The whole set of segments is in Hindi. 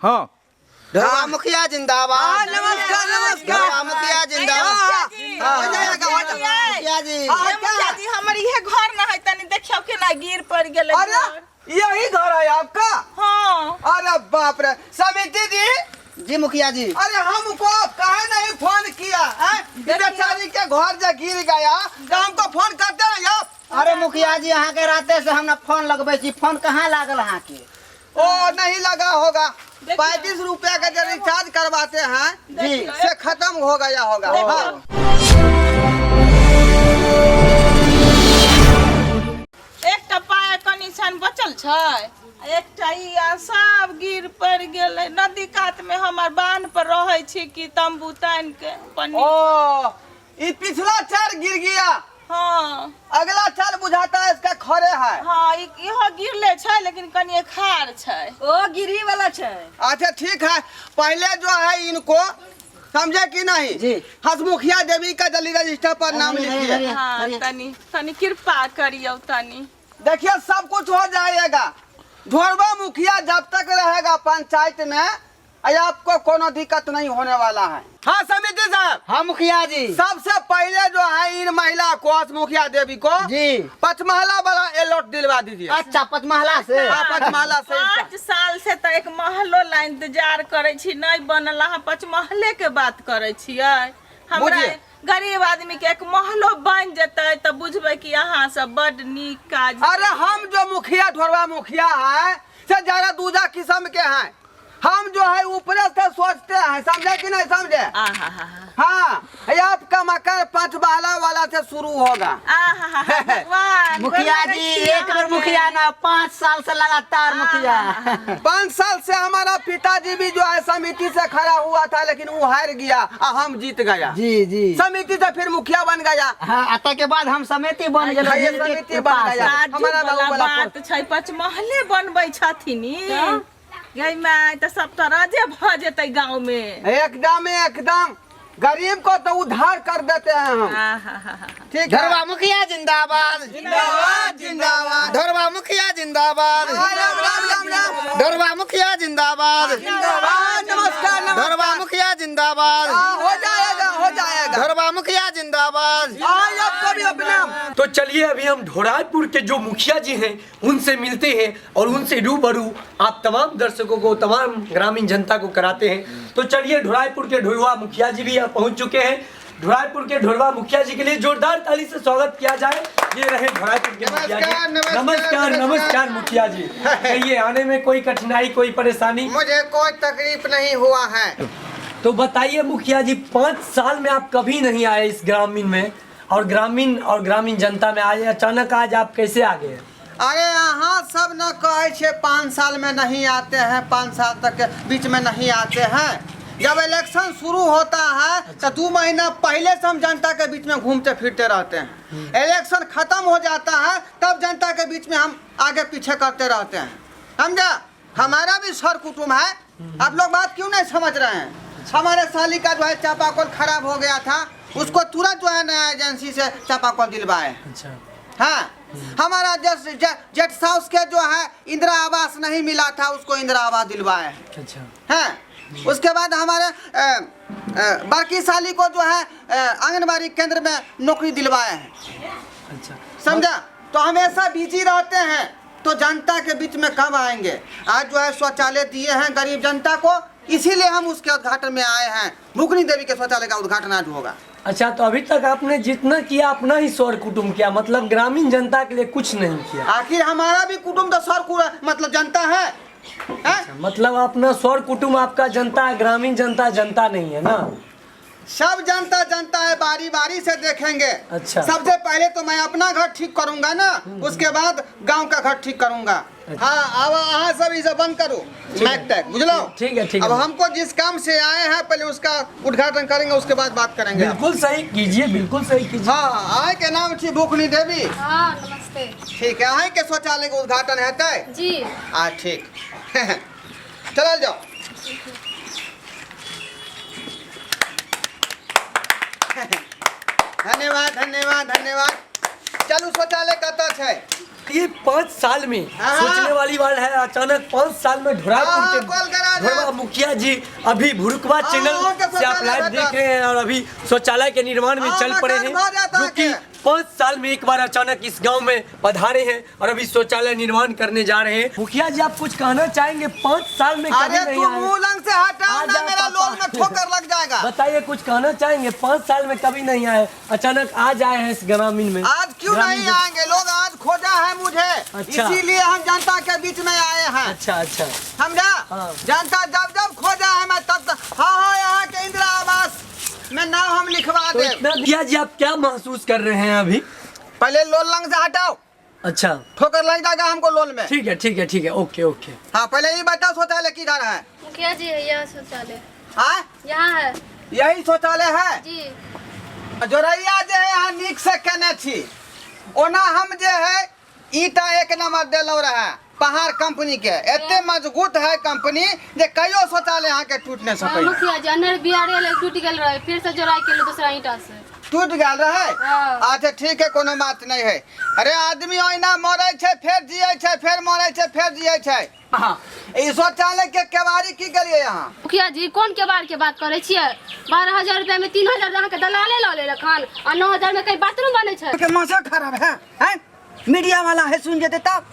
हाँ ढोआ मुखिया जिंदाबाद। नमस्कार नमस्कार। मुखिया जिंदाबाद। मुखिया जी मुखिया जी हमर ये घर ना है तनी देखियो के ना गिर पड़ गेले। अरे यही घर है आपका? हाँ। अरे बाप रे। समिति जी। जी मुखिया जी। अरे हमको काहे नहीं फोन किया? बेचारी के घर जो गिर गया तो हमको फोन करते हैं आप? अरे मुखिया जी यहाँ के रहते से हम फोन लगबे छी, फोन कहाँ लागल यहाँ के? ओ नहीं लगा होगा। 35 रुपया का जो रिचार्ज करवाते हैं जी से खत्म हो गया होगा। हाँ। एक टपाए कनीसन बचल छै, एकटा ई आ सब गिर पड़ गेले। नदी कात में हमर बांध पर रहे छी कि तंबू तान के पानी। ओ ये पिछला चार गिर गया। हाँ अगला चार बुझाता है इसका खरे है। हाँ इहो गिरले छै लेकिन कनी खार छै। ओ गिरी वाला छै। अच्छा ठीक है। पहले जो है इनको समझे कि नहीं जी। हसमुखिया देवी का जल्दी रजिस्टर पर नाम लिखिए। हाँ तनी तनी कृपा करियो तनी। देखिए सब कुछ हो जाएगा। ढोरवा मुखिया जब तक रहेगा पंचायत में आपको कोनो दिक्कत नहीं होने वाला है। हाँ समिति साहब। हाँ मुखिया जी। सबसे पहले जो है इन महिला को हसमुखिया देवी को जी पचमहला वाला एलॉट दिलवा दीजिए। अच्छा पचमहला से। हाँ पचमहला से। 5 साल से तो एक महलो ला इंतजार करे छी, नहीं बनल। अहाँ 5 महले के बात करे छियै। हमरा बुझिए। गरीब आदमी के एक महलो बन जेते तो बुझबे कि अहाँ सब बड नीक काज। अरे हम जो मुखिया ढोरवा मुखिया है से ज्यादा दूजा किस्म के हैं। हम जो है ऊपरे से सोचते हैं, समझे कि नहीं समझे? हाँ आपका मकान 5 बहला वाला से शुरू होगा। भगवान मुखिया जी एक बार मुखिया ना 5 साल से लगातार मुखिया। 5 साल से हमारा पिताजी भी जो है समिति से खड़ा हुआ था लेकिन वो हार गया और हम जीत गया। जी जी। समिति से फिर मुखिया बन गया। हाँ आता के बाद हम समिति बन हाँ, ये गए। समिति बन गया। हमारा बाबू वाला बात छै, 5 महले बनबै छथिन। गई माय तो सब तो राजे भ जेते गांव में। एकदम गरीब को तो उधार कर देते हैं हम। ठीक है। ढोरवा मुखिया जिंदाबाद। जिंदाबाद जिंदाबाद। ढोरवा मुखिया जिंदाबाद। ढोरवा मुखिया जिंदाबाद। जिंदाबाद। नमस्कार ढोरवा मुखिया जिंदाबाद। हो जाएगा हो जाएगा। ढोरवा मुखिया जिंदाबाद। आपका भी अपना। तो चलिए अभी हम ढोरायपुर के जो मुखिया जी हैं उनसे मिलते हैं और उनसे रूबरू आप तमाम दर्शकों को, तमाम ग्रामीण जनता को कराते हैं। तो चलिए ढोरायपुर के ढोरवा मुखिया जी भी यहाँ पहुँच चुके हैं। ढोरायपुर के ढोरवा मुखिया जी के लिए जोरदार ताली से स्वागत किया जाए। ये रहे ढोरायपुर के मुखिया जी। नमस्कार नमस्कार मुखिया जी। कहिए आने में कोई कठिनाई, कोई परेशानी? मुझे कोई तकलीफ नहीं हुआ है। तो बताइए मुखिया जी, 5 साल में आप कभी नहीं आए इस ग्रामीण में और ग्रामीण जनता में आए, अचानक आज आप कैसे आ गए? अरे यहाँ सब न कहे छे 5 साल में नहीं आते हैं, 5 साल तक के बीच में नहीं आते हैं। जब इलेक्शन शुरू होता है तो 2 महीना पहले से हम जनता के बीच में घूमते फिरते रहते हैं। इलेक्शन खत्म हो जाता है तब जनता के बीच में हम आगे पीछे करते रहते हैं। समझा? हमारा भी सर कुटुंब है। आप लोग बात क्यों नहीं समझ रहे हैं? हमारे साली का जो है चापाकल खराब हो गया था, उसको तुरंत जो है नया एजेंसी से चापाकल दिलवाए। अच्छा। हाँ हमारा जेट साउस के जो है इंदिरा आवास नहीं मिला था, उसको इंदिरा आवास दिलवाए। अच्छा। हाँ उसके बाद हमारे बाकी साली को जो है आंगनबाड़ी केंद्र में नौकरी दिलवाए हैं। अच्छा। समझा? तो हमेशा बिजी रहते हैं तो जनता के बीच में कब आएंगे? आज जो है शौचालय दिए हैं गरीब जनता को, इसीलिए हम उसके उद्घाटन में आए हैं। मुकनी देवी के शौचालय का उद्घाटन आज होगा। अच्छा, तो अभी तक आपने जितना किया अपना ही सौर कुटुंब किया, मतलब ग्रामीण जनता के लिए कुछ नहीं किया? आखिर हमारा भी कुटुंब तो सौर मतलब जनता है। अच्छा, मतलब अपना सौर कुटुंब आपका जनता है, ग्रामीण जनता नहीं है ना? सब जनता है, बारी बारी से देखेंगे। अच्छा। सबसे पहले तो मैं अपना घर ठीक करूंगा ना, उसके बाद गांव का घर ठीक करूंगा। अच्छा। हाँ अब यहाँ सब इसे बंद करो, मैक टैग बुझलो? ठीक है। अब हमको जिस काम से आए हैं पहले उसका उद्घाटन करेंगे, उसके बाद बात करेंगे। बिल्कुल सही कीजिए, बिल्कुल सही कीजिए। हाँ आए के नाम थी भूखनी देवी। हाँ नमस्ते ठीक है, आए के शौचालय का उद्घाटन है तय? जी। ठीक चल जाओ। धन्यवाद धन्यवाद धन्यवाद। चलू शौचालय कत है? ये 5 साल में हाँ। सोचने वाली बात है, अचानक 5 साल में हाँ, ढोरापुर कॉल करा के दे। ढोरवा मुखिया जी अभी भुरुकवा हाँ, चैनल के से आप शौचालय लाइव बैठा। देख रहे हैं और अभी शौचालय के निर्माण में हाँ, चल पड़े हैं, मकान भर जाता जो है कि के। 5 साल में एक बार अचानक इस गांव में पधारे हैं और अभी शौचालय निर्माण करने जा रहे हैं। मुखिया जी आप कुछ कहना चाहेंगे? 5 साल में कभी अरे नहीं तू आए। मुंह लंग से हटाओ आ ना, जा मेरा पापा। लोन में ठोकर लग जाएगा। बताइए कुछ कहना चाहेंगे? 5 साल में कभी नहीं आए, अचानक आज आए हैं इस ग्रामीण में। आज क्यों ग्रामीण नहीं में। आएंगे लोग? आज खोजा है मुझे, अच्छा। इसीलिए हम जनता के बीच में आए हैं। अच्छा अच्छा। समझा? हाँ। जनता जब जब खोजा है मैं तब हाँ यहाँ के इंदिरा आवास में नाम हम लिखवा तो दे। इतना मुखिया जी आप क्या महसूस कर रहे हैं अभी? पहले लोन लंग से हटाओ, अच्छा ठोकर लग जाएगा हमको लोन में। ठीक है ठीक है ठीक है, ओके ओके। हाँ पहले ये बताओ शौचालय किधर है? मुखिया जी यह शौचालय हाँ यहाँ है यही शौचालय है। जी। जोरैया जे है यहाँ नीक से केने छी, ओना हम जे है ईटा 1 नंबर देलो रहे पहाड़ कंपनी के, एते मजबूत है कंपनी जे कईयो शौचालय यहाँ के टूट नहीं हाँ, सके। मुखिया जी अंदर बिहार टूट गल रहे, फिर से जोड़ाई के लिए दूसरा ईटा से। टूट गया रहे? हाँ। अच्छा ठीक है, कोनो बात नहीं है। अरे आदमी ओहिना मरे छे फिर जिये छे, फिर मरे छे फिर जिये छे। हाँ, ई शौचालय के केवारी की गलिए यहाँ? मुखिया जी कौन के बार के बात करे छियै? 12,000 रुपया में 3,000 अहाँ के दलाले ल ले रखन और 9,000 में कहीं बाथरूम बने छै। के मौसम खराब है, हैं? मीडिया वाला है सुन जेते तब।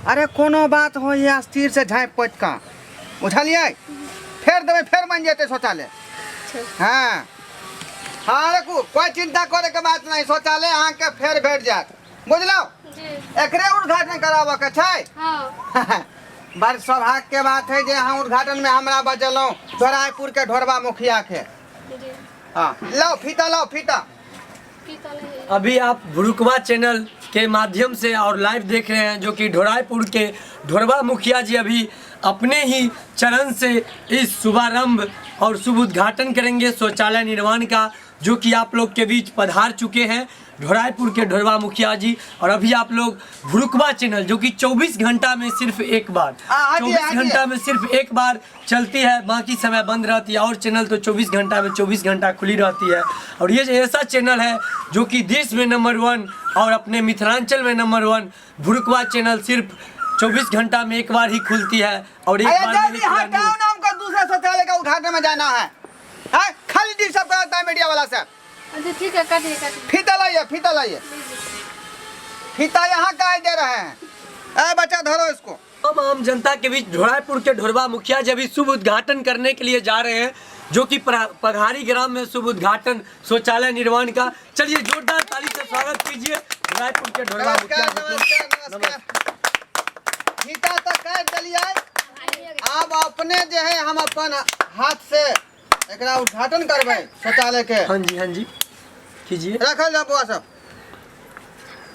अरे कोनो बात हो ये स्थिर से झाँप पोत का उठलिए, फिर देवे फिर बन जेते शौचालय। हाँ हाँ देखो कोई चिंता करे के बात नहीं, शौचालय अहाँ के फेर भेट जात, बुझलो? जी। एकरे उद्घाटन कराबे के छै। हाँ। बड़ सौभाग्य के बात है जे यहाँ उद्घाटन में हमरा बजलौं ढोराईपुर के ढोरवा मुखिया के। जी। हाँ लाओ फीता, लाओ फीता। की तले है? अभी आप भुरुकवा चैनल के माध्यम से और लाइव देख रहे हैं, जो कि ढोराईपुर के ढोरवा मुखिया जी अभी अपने ही चरण से इस शुभारंभ और शुभ उद्घाटन करेंगे शौचालय निर्माण का, जो कि आप लोग के बीच पधार चुके हैं ढोराईपुर के ढोरवा मुखिया जी। और अभी आप लोग भुरुकवा चैनल जो कि 24 घंटा में सिर्फ एक बार, 24 घंटा में सिर्फ एक बार चलती है, बाकी समय बंद रहती है, और चैनल तो 24 घंटा में 24 घंटा खुली रहती है। और ये ऐसा चैनल है जो कि देश में नंबर 1 और अपने मिथिलांचल में नंबर 1। भुरुकवा चैनल सिर्फ 24 घंटा में एक बार ही खुलती है और एक बार में ही जल्दी हटाओ ना, हमको दूसरे शौचालय का उद्घाटन में जाना है। हाँ, खाली डिस्टर्ब करता है मीडिया वाला सब। अच्छा ठीक है, काटिए काटिए। फीता लाइए, फीता लाइए। फीता यहाँ का दे रहे हैं? ए बच्चा धरो इसको। हम आम जनता के बीच ढोराईपुर के ढोरवा मुखिया जी अभी शुभ उद्घाटन करने के लिए जा रहे हैं, जो कि पघारी ग्राम में शुभ उद्घाटन शौचालय निर्माण का। चलिए जोरदार ताली से स्वागत कीजिए ढोराईपुर के ढोरवा मुखिया नमस्कार जी नमस्कार नमस्कार। फीता तक कर दिलिए। अब अपने जो है हम अपन हाथ से एकरा उद्घाटन करबे शौचालय के। हाँ जी कीजिए। रखल जा बुआ सब।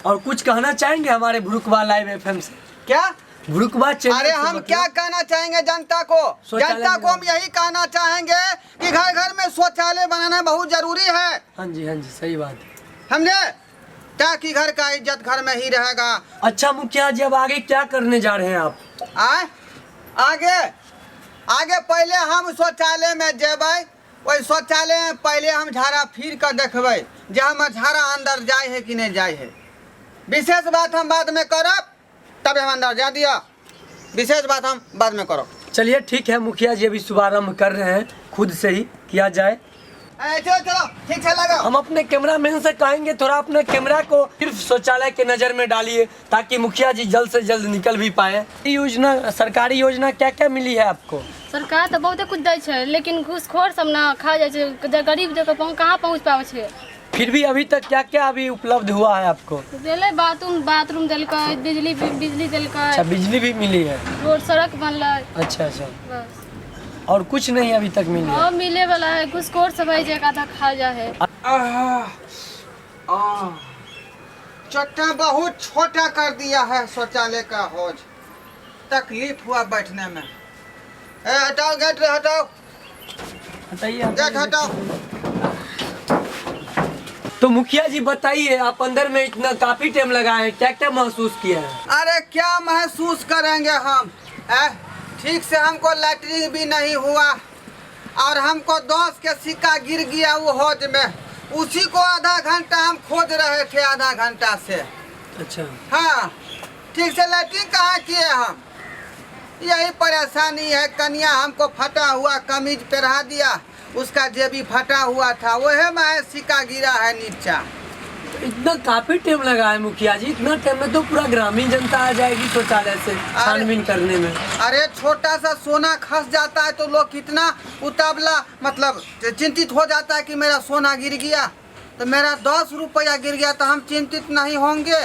और कुछ कहना चाहेंगे हमारे भुरुकवा लाइव एफएम से? क्या? भुरुकवा चैनल अरे से हम मतलब? क्या कहना चाहेंगे जनता को? शौचालय जनता को हम यही कहना चाहेंगे कि घर घर में शौचालय बनाना बहुत जरूरी है। हाँ जी सही बात है। समझे? ताकि घर का इज्जत घर में ही रहेगा। अच्छा मुखिया जी अब आगे क्या करने जा रहे हैं आप? आगे पहले हम शौचालय में जेबै, वही शौचालय में पहले हम झाड़ा फिर कर देखबै जे हम झाड़ा अंदर जाए है कि नहीं जाए है। विशेष बात हम बाद में करब, तब हम अंदर जा दिया। विशेष बात हम बाद में करब। चलिए ठीक है, मुखिया जी अभी शुभारंभ कर रहे हैं, खुद से ही किया जाए। चलो चलो ठीक है लगाओ। हम अपने कैमरामैन से कहेंगे थोड़ा अपने कैमरा को सिर्फ शौचालय के नज़र में डालिए, ताकि मुखिया जी जल्द से जल्द निकल भी पाए। योजना, सरकारी योजना क्या क्या मिली है आपको? सरकार तो बहुत कुछ दै छै, लेकिन घूसखोर सब ना खा जाए छै, गरीब जगह कहाँ पहुँच पावे छै। फिर भी अभी तक क्या क्या अभी उपलब्ध हुआ है आपको? देले बाथरूम देलकै, बिजली देलकै। अच्छा बिजली भी मिली है? रोड सड़क बनलै। अच्छा बस और कुछ नहीं अभी तक मिली है? और मिले वाला है, घूसखोर सब है, जगह आधा खा जा है। चट्टा बहुत छोटा कर दिया है शौचालय का हौज, तकलीफ हुआ बैठने में। हटाओ गेट, हटाओ बताइए गेट, हटाओ। तो मुखिया जी बताइए, आप अंदर में इतना काफी टाइम लगाए हैं, क्या क्या महसूस किया है? अरे क्या महसूस करेंगे हम? ठीक से हमको लैट्रिन भी नहीं हुआ और हमको 10 के सिक्का गिर गया वो हौज में, उसी को आधा घंटा हम खोज रहे थे, आधा घंटा से। अच्छा हाँ ठीक से लैट्रिन कहाँ किए हम? यही परेशानी है। कन्या हमको फटा हुआ कमीज पहना दिया, उसका जेबी फटा हुआ था, वह में सिक्का गिरा है नीचा। इतना काफी टाइम लगा है मुखिया जी, इतना टाइम में तो पूरा ग्रामीण जनता आ जाएगी शौचालय से छानबीन करने में। अरे छोटा सा सोना खस जाता है तो लोग कितना उतावला मतलब चिंतित हो जाता है कि मेरा सोना गिर गया। तो मेरा 10 रुपया गिर गया तो हम चिंतित नहीं होंगे?